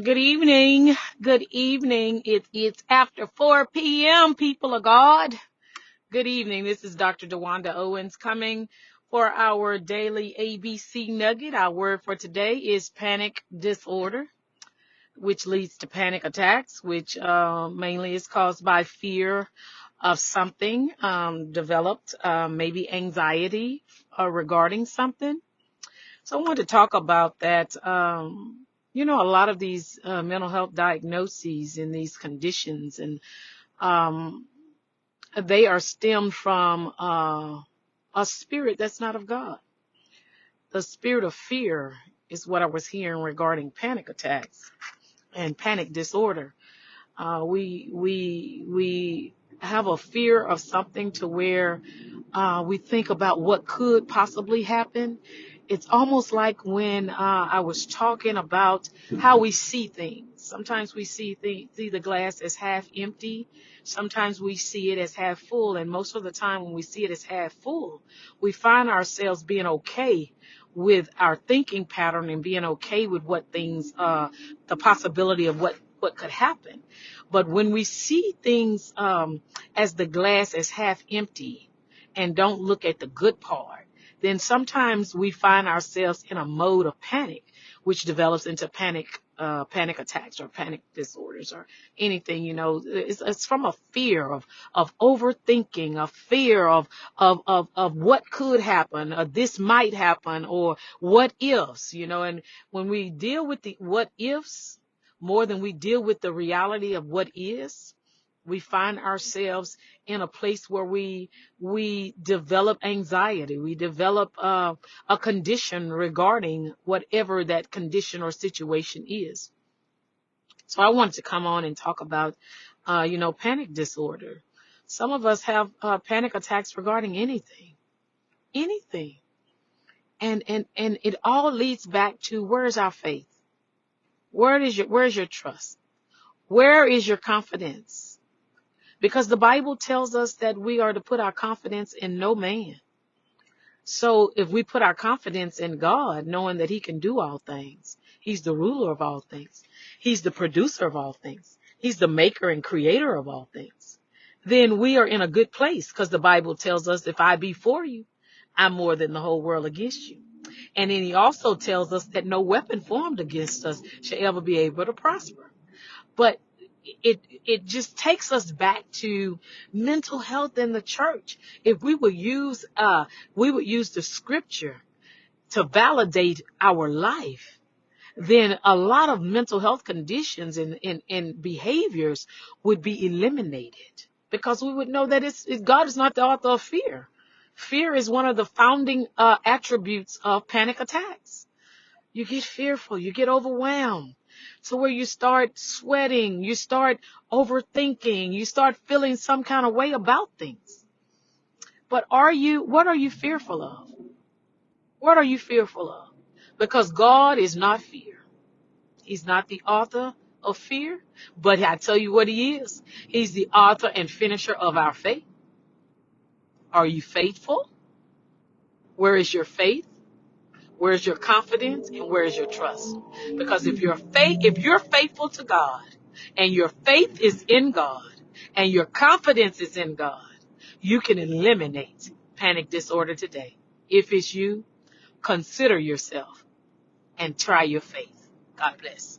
Good evening. Good evening. It's after 4 p.m., people of God. Good evening. This is Dr. DeWanda Owens coming for our daily ABC nugget. Our word for today is panic disorder, which leads to panic attacks, which mainly is caused by fear of something developed, maybe anxiety regarding something. So I want to talk about that. A lot of these mental health diagnoses and these conditions, and um, they are stemmed from a spirit that's not of God. The spirit of fear is what I was hearing regarding panic attacks and panic disorder. We have a fear of something to where we think about what could possibly happen. It's almost like when I was talking about how we see things. Sometimes we see the glass as half empty. Sometimes we see it as half full. And most of the time when we see it as half full, we find ourselves being okay with our thinking pattern and being okay with what things, the possibility of what could happen. But when we see things as the glass as half empty, and don't look at the good part, then sometimes we find ourselves in a mode of panic, which develops into panic attacks or panic disorders or anything. It's from a fear of overthinking, a fear of what could happen, or this might happen, or what ifs. And when we deal with the what ifs more than we deal with the reality of what is, we find ourselves in a place where we develop anxiety. We develop a condition regarding whatever that condition or situation is. So I wanted to come on and talk about, panic disorder. Some of us have panic attacks regarding anything, and it all leads back to, where is our faith? Where's your trust? Where is your confidence? Because the Bible tells us that we are to put our confidence in no man. So if we put our confidence in God, knowing that He can do all things, He's the ruler of all things, He's the producer of all things, He's the maker and creator of all things, then we are in a good place, because the Bible tells us, if I be for you, I'm more than the whole world against you. And then He also tells us that no weapon formed against us shall ever be able to prosper. But it just takes us back to mental health in the church. If we would use the scripture to validate our life, then a lot of mental health conditions and behaviors would be eliminated, because we would know that God is not the author of fear. Fear is one of the founding attributes of panic attacks. You get fearful, you get overwhelmed, to where you start sweating, you start overthinking, you start feeling some kind of way about things. But what are you fearful of? What are you fearful of? Because God is not fear. He's not the author of fear, but I tell you what He is. He's the author and finisher of our faith. Are you faithful? Where is your faith? Where's your confidence, and where's your trust? Because if you're faithful to God, and your faith is in God, and your confidence is in God, you can eliminate panic disorder today. If it's you, consider yourself and try your faith. God bless.